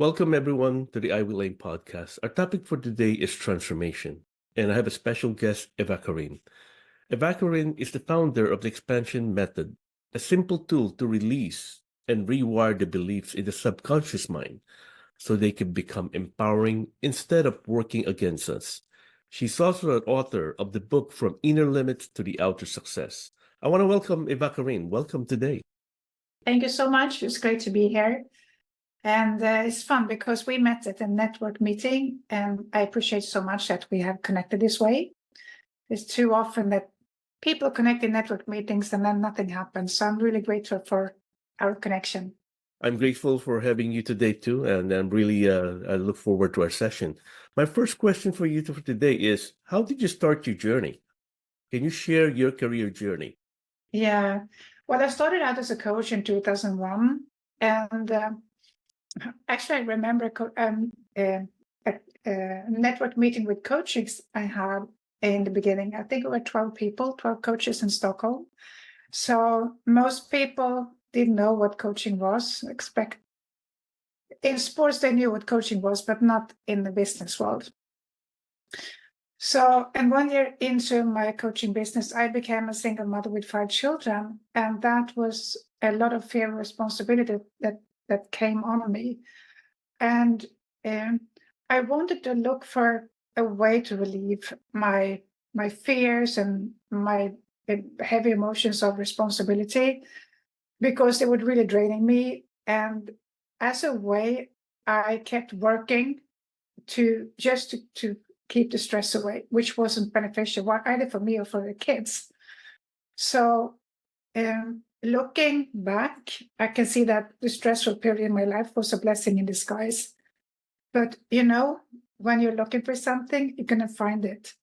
Welcome everyone to the WdY&x podcast. Our topic for today is transformation, and I have a special guest, Evakarin. Evakarin is the founder of the expansion method, a simple tool to release and rewire the beliefs in the subconscious mind so they can become empowering instead of working against us. She's also an author of the book From Inner Limits to the Outer Success. I want to welcome Evakarin. Welcome today. Thank you so much. It's great to be here. And it's fun because we met at a network meeting, and I appreciate so much that we have connected this way. It's too often that people connect in network meetings and then nothing happens. So I'm really grateful for our connection. I'm grateful for having you today too, and I'm really I look forward to our session. My first question for you for today is, how did you start your journey? Can you share your career journey? Yeah, well, I started out as a coach in 2001, and actually I remember a network meeting with coaches I had in the beginning. I think it were 12 people, 12 coaches in Stockholm. So most people didn't know what coaching was. In sports, they knew what coaching was, but not in the business world. So, and 1 year into my coaching business, I became a single mother with 5 children. And that was a lot of fear and responsibility that came on me. And I wanted to look for a way to relieve my fears and my heavy emotions of responsibility, because they were really draining me. And as a way, I kept working to keep the stress away, which wasn't beneficial either for me or for the kids. So looking back, I can see that the stressful period in my life was a blessing in disguise. But when you're looking for something, you're going to find it.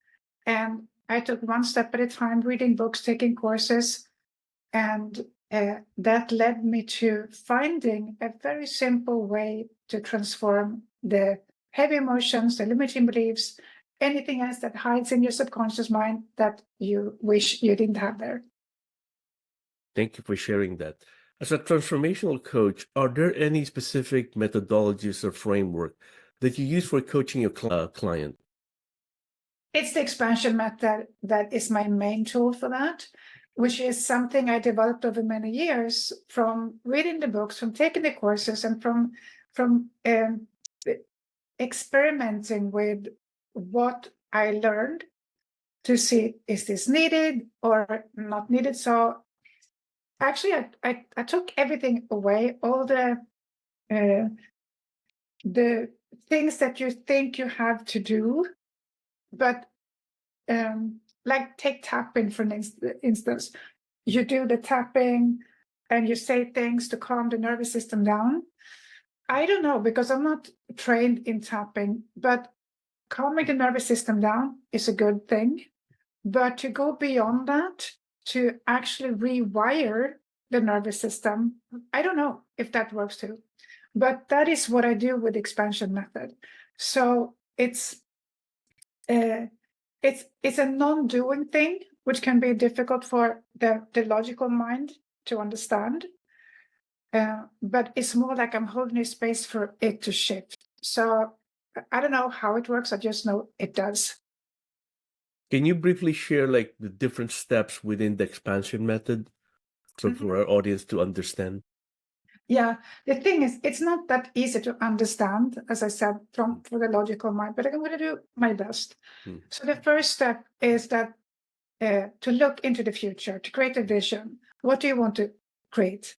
And I took one step at a time, reading books, taking courses, and that led me to finding a very simple way to transform the heavy emotions, the limiting beliefs, anything else that hides in your subconscious mind that you wish you didn't have there. Thank you for sharing that. As a transformational coach, are there any specific methodologies or framework that you use for coaching your client? It's the expansion method that is my main tool for that, which is something I developed over many years from reading the books, from taking the courses, and from experimenting with what I learned to see, is this needed or not needed? So actually, I took everything away, all the things that you think you have to do, but like take tapping, for instance. You do the tapping and you say things to calm the nervous system down. I don't know, because I'm not trained in tapping, but calming the nervous system down is a good thing. But to go beyond that, to actually rewire the nervous system, I don't know if that works too. But that is what I do with the expansion method. So it's a non-doing thing, which can be difficult for the logical mind to understand. But it's more like I'm holding a space for it to shift. So I don't know how it works. I just know it does. Can you briefly share like the different steps within the expansion method for our audience to understand? Yeah, the thing is, it's not that easy to understand, as I said, for the logical mind, but I'm going to do my best. So the first step is that to look into the future, to create a vision. What do you want to create?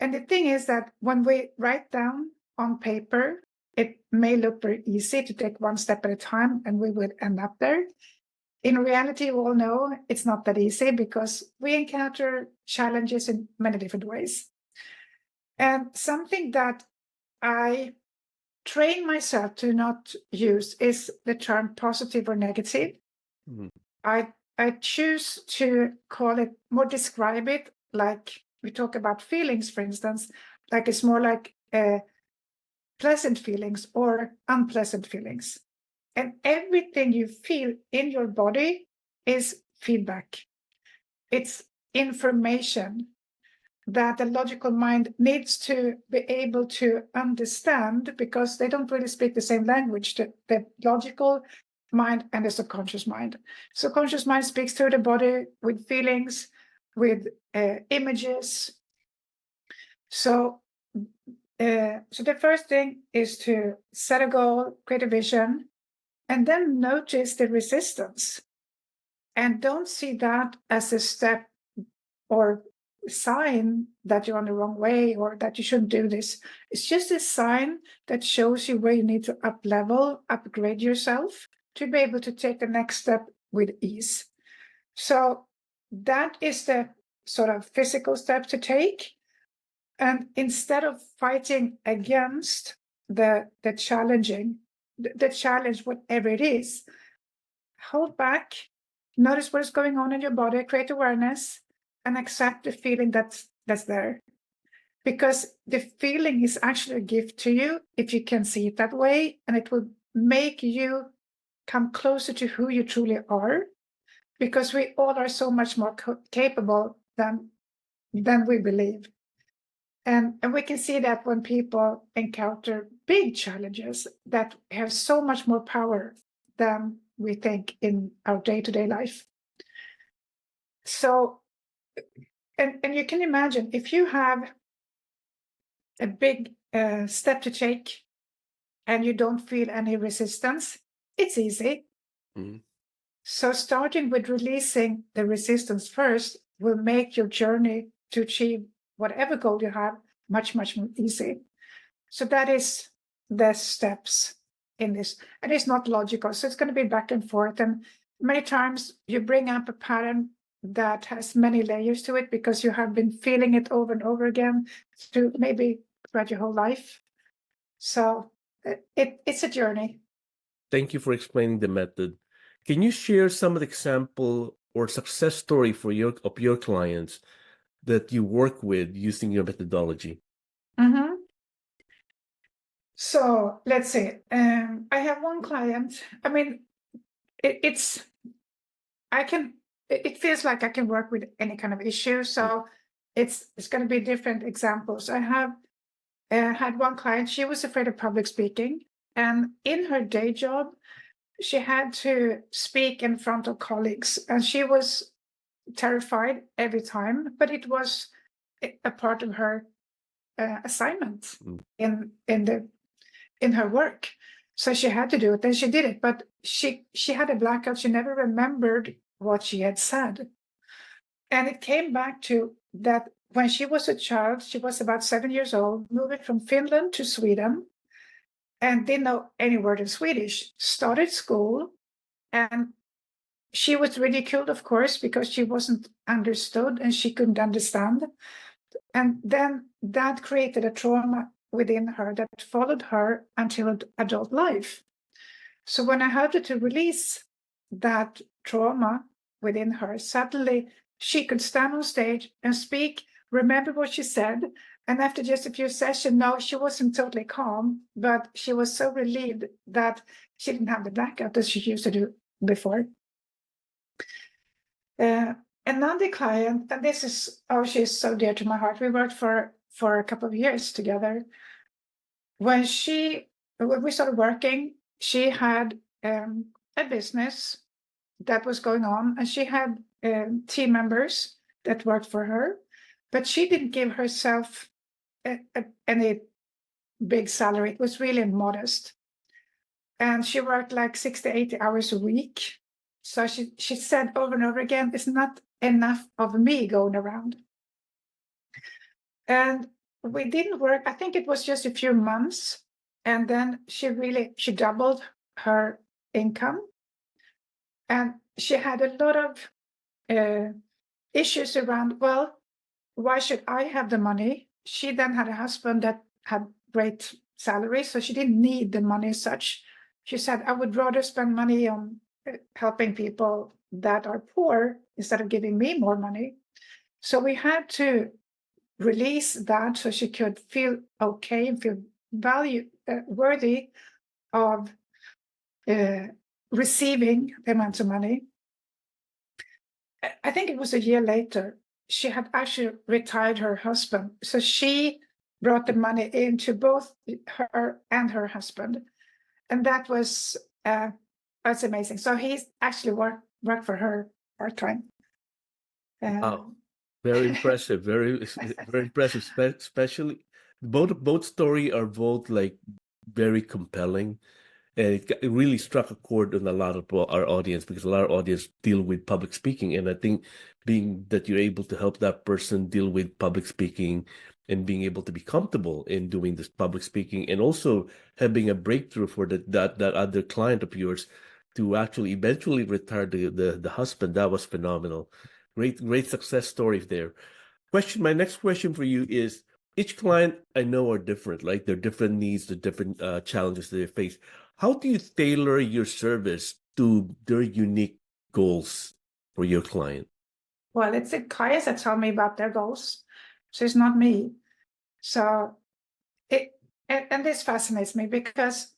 And the thing is that when we write down on paper, it may look very easy to take one step at a time and we would end up there. In reality, we all know it's not that easy, because we encounter challenges in many different ways. And something that I train myself to not use is the term positive or negative. I choose to call it, more describe it, like we talk about feelings, for instance, like it's more like pleasant feelings or unpleasant feelings. And everything you feel in your body is feedback. It's information. that the logical mind needs to be able to understand, because they don't really speak the same language, the logical mind and the subconscious mind. Subconscious mind speaks through the body with feelings, with images. So the first thing is to set a goal, create a vision, and then notice the resistance. And don't see that as a step or sign that you're on the wrong way or that you shouldn't do this. It's just a sign that shows you where you need to upgrade yourself to be able to take the next step with ease. So that is the sort of physical step to take. And instead of fighting against the challenge, whatever it is, hold back, notice what is going on in your body, create awareness, and accept the feeling that's there. Because the feeling is actually a gift to you if you can see it that way, and it will make you come closer to who you truly are, because we all are so much more capable than we believe. And we can see that when people encounter big challenges that have so much more power than we think in our day-to-day life. So, and you can imagine, if you have a big step to take and you don't feel any resistance, it's easy. Mm-hmm. So starting with releasing the resistance first will make your journey to achieve whatever goal you have much, much more easy. So that is the steps in this. And it's not logical. So it's going to be back and forth. And many times you bring up a pattern that has many layers to it because you have been feeling it over and over again through maybe throughout your whole life. So it's a journey. Thank you for explaining the method. Can you share some of the example or success story for your clients that you work with using your methodology? Mm-hmm. So let's see. I have one client. I mean, it feels like I can work with any kind of issue. So it's going to be different examples. I have had one client. She was afraid of public speaking, and in her day job, she had to speak in front of colleagues, and she was terrified every time. But it was a part of her assignment in her work. So she had to do it, and she did it. But she had a blackout. She never remembered what she had said. And it came back to that when she was a child, she was about 7 years old, moving from Finland to Sweden, and didn't know any word in Swedish, started school, and she was ridiculed, of course, because she wasn't understood and she couldn't understand. And then that created a trauma within her that followed her until adult life. So when I helped her to release that trauma within her, suddenly she could stand on stage and speak, remember what she said. And after just a few sessions, no, she wasn't totally calm, but she was so relieved that she didn't have the blackout that she used to do before. Another client, and this is, she's so dear to my heart. We worked for a couple of years together. When we started working, she had a business that was going on, and she had team members that worked for her, but she didn't give herself any big salary. It was really modest. And she worked like 60, 80 hours a week. So she said over and over again, it's not enough of me going around. And we didn't work, I think it was just a few months. And then she doubled her income. And she had a lot of issues around, well, why should I have the money? She then had a husband that had great salary, so she didn't need the money as such. She said, I would rather spend money on helping people that are poor instead of giving me more money. So we had to release that so she could feel okay and feel worthy of receiving the amount of money. I think it was a year later she had actually retired her husband. So she brought the money into both her and her husband. And that was, that's amazing. So he's actually worked for her part-time. Wow, very impressive. Very impressive. Especially both story are both like very compelling, and it really struck a chord on a lot of our audience, because a lot of audience deal with public speaking, and I think being that you're able to help that person deal with public speaking and being able to be comfortable in doing this public speaking, and also having a breakthrough for that other client of yours to actually eventually retire the husband, that was phenomenal. Great success stories there. My next question for you is, each client I know are different, like their different needs, the different challenges that they face. How do you tailor your service to their unique goals for your client? Well, it's the clients that tell me about their goals. So it's not me. So and this fascinates me because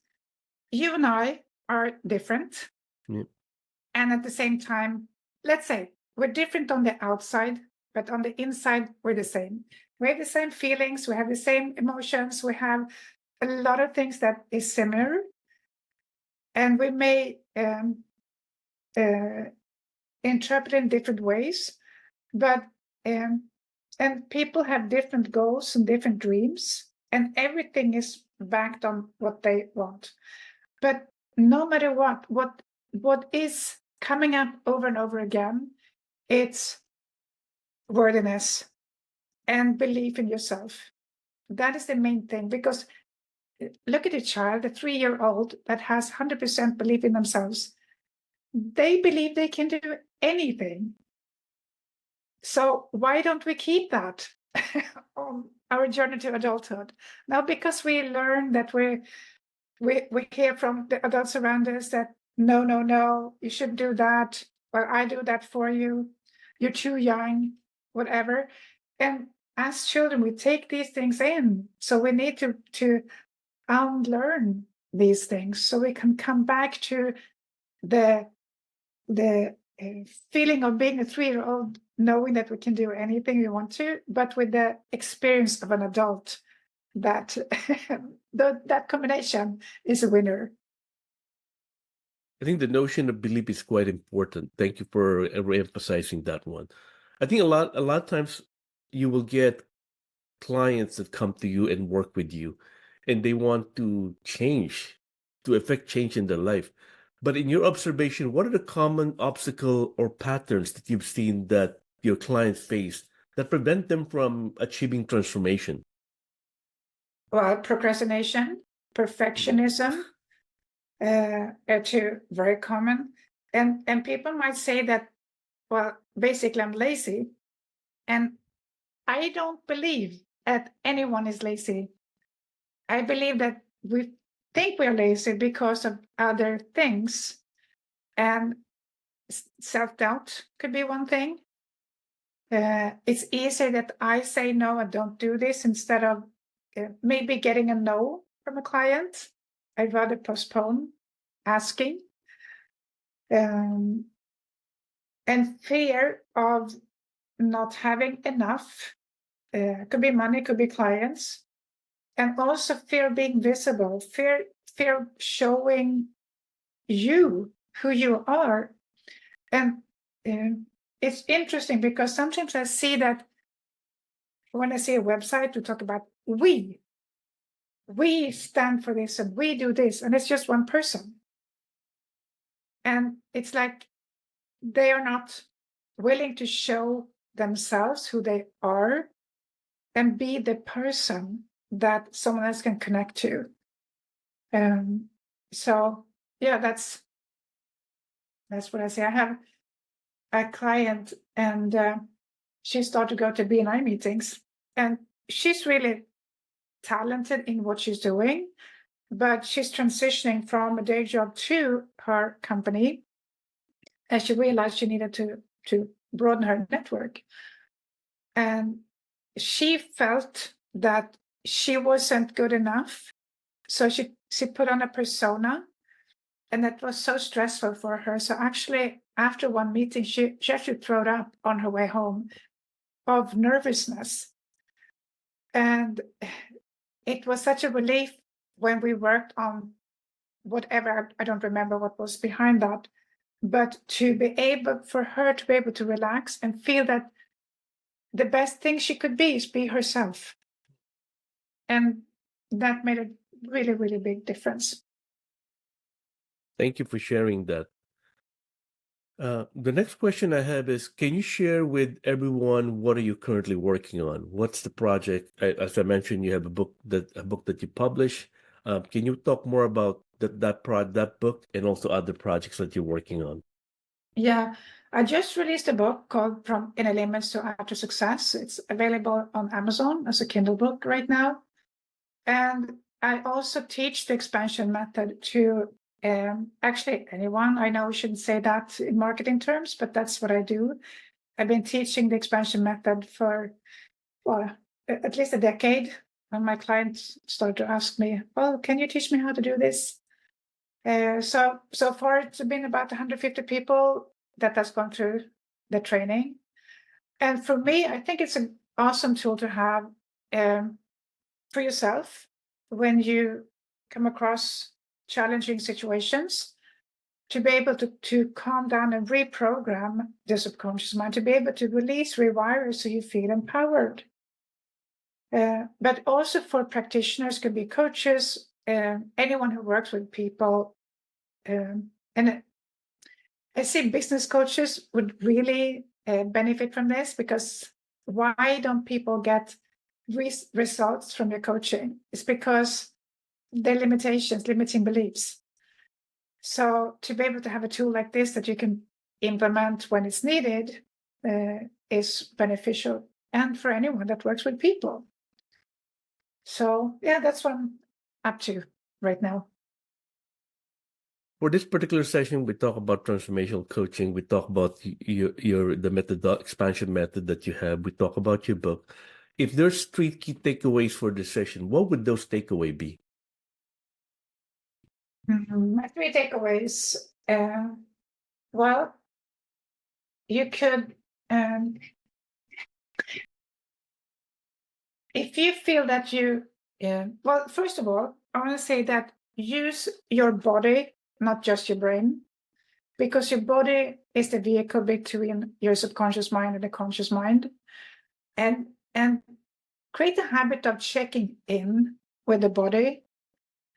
you and I are different. Yeah. And at the same time, let's say we're different on the outside, but on the inside, we're the same. We have the same feelings, we have the same emotions, we have a lot of things that is similar. And we may interpret in different ways, but and people have different goals and different dreams, and everything is backed on what they want. But no matter what is coming up over and over again, it's worthiness and belief in yourself. That is the main thing, because look at a child, a 3-year-old that has 100% belief in themselves. They believe they can do anything. So why don't we keep that on our journey to adulthood? Now, because we learn that we hear from the adults around us that no, you shouldn't do that. Well, I do that for you. You're too young, whatever. And as children, we take these things in. So we need to unlearn these things so we can come back to the feeling of being a 3-year-old, knowing that we can do anything we want to, but with the experience of an adult, that that combination is a winner. I think the notion of belief is quite important. Thank you for emphasizing that one. I think a lot of times you will get clients that come to you and work with you, and they want to affect change in their life. But in your observation, what are the common obstacle or patterns that you've seen that your clients face that prevent them from achieving transformation? Well, procrastination, perfectionism, are two very common. And people might say that, well, basically I'm lazy. And I don't believe that anyone is lazy. I believe that we think we're lazy because of other things. And self-doubt could be one thing. It's easier that I say no, I don't do this, instead of maybe getting a no from a client. I'd rather postpone asking. And fear of not having enough, could be money, could be clients. And also fear of being visible, fear of showing you who you are. And it's interesting because sometimes I see that when I see a website to talk about we stand for this and we do this, and it's just one person. And it's like they are not willing to show themselves who they are and be the person that someone else can connect to. So yeah, that's what I say. I have a client, and she started to go to BNI meetings, and she's really talented in what she's doing, but she's transitioning from a day job to her company, and she realized she needed to broaden her network. And she felt that she wasn't good enough, so she put on a persona, and that was so stressful for her. So actually, after one meeting, she actually threw up on her way home of nervousness. And it was such a relief when we worked on whatever, I don't remember what was behind that, but to be able, for her to be able to relax and feel that the best thing she could be is be herself. And that made a really, really big difference. Thank you for sharing that. The next question I have is, can you share with everyone what are you currently working on? What's the project? As I mentioned, you have a book that you publish. Can you talk more about that book and also other projects that you're working on? Yeah, I just released a book called From Inner Limits to Outer Success. It's available on Amazon as a Kindle book right now. And I also teach the expansion method to actually anyone. I know I shouldn't say that in marketing terms, but that's what I do. I've been teaching the expansion method for, well, at least a decade. And my clients start to ask me, well, can you teach me how to do this? So far, it's been about 150 people that has gone through the training. And for me, I think it's an awesome tool to have for yourself when you come across challenging situations, to be able to calm down and reprogram the subconscious mind, to be able to release, rewire, so you feel empowered. But also for practitioners, could be coaches, anyone who works with people. And I see business coaches would really benefit from this, because why don't people get results from your coaching? It's because their limitations, limiting beliefs. So to be able to have a tool like this that you can implement when it's needed is beneficial, and for anyone that works with people. So yeah, that's what I'm up to right now. For this particular session, we talk about transformational coaching. We talk about the expansion method that you have. We talk about your book. If there's 3 key takeaways for this session, what would those takeaways be? My 3 takeaways. Well, you could, if you feel that you, well, first of all, I want to say that use your body, not just your brain, because your body is the vehicle between your subconscious mind and the conscious mind. And create a habit of checking in with the body,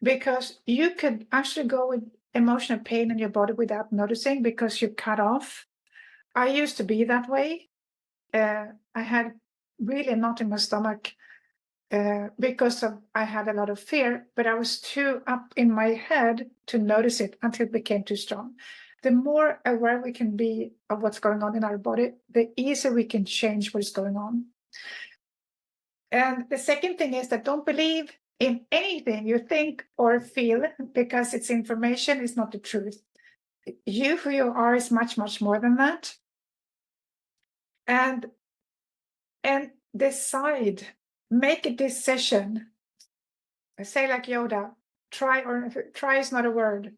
because you could actually go with emotional pain in your body without noticing, because you're cut off. I used to be that way. I had really a knot in my stomach because I had a lot of fear, but I was too up in my head to notice it until it became too strong. The more aware we can be of what's going on in our body, the easier we can change what is going on. And the second thing is that don't believe in anything you think or feel, because it's information, it's not the truth. You, who you are, is much, much more than that. And decide, make a decision. I say like Yoda, try is not a word.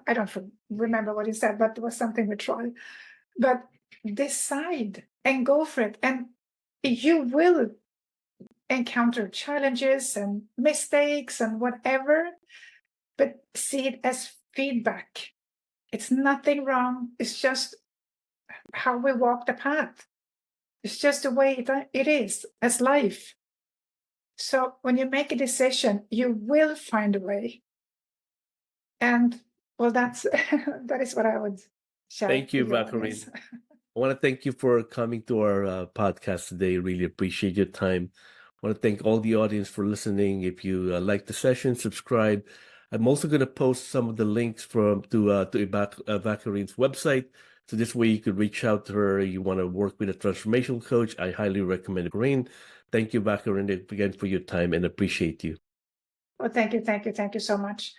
I don't remember what he said, but it was something with try. But decide and go for it. And you will encounter challenges and mistakes and whatever, but see it as feedback. It's nothing wrong. It's just how we walk the path. It's just the way it is as life. So when you make a decision, you will find a way. And well, that is what I would share. Thank you, Evakarin. I want to thank you for coming to our podcast today. Really appreciate your time. I want to thank all the audience for listening. If you like the session, subscribe. I'm also going to post some of the links to Evakarin's website. So this way you could reach out to her. You want to work with a transformational coach, I highly recommend Evakarin. Thank you, Evakarin, again for your time, and appreciate you. Well, thank you so much.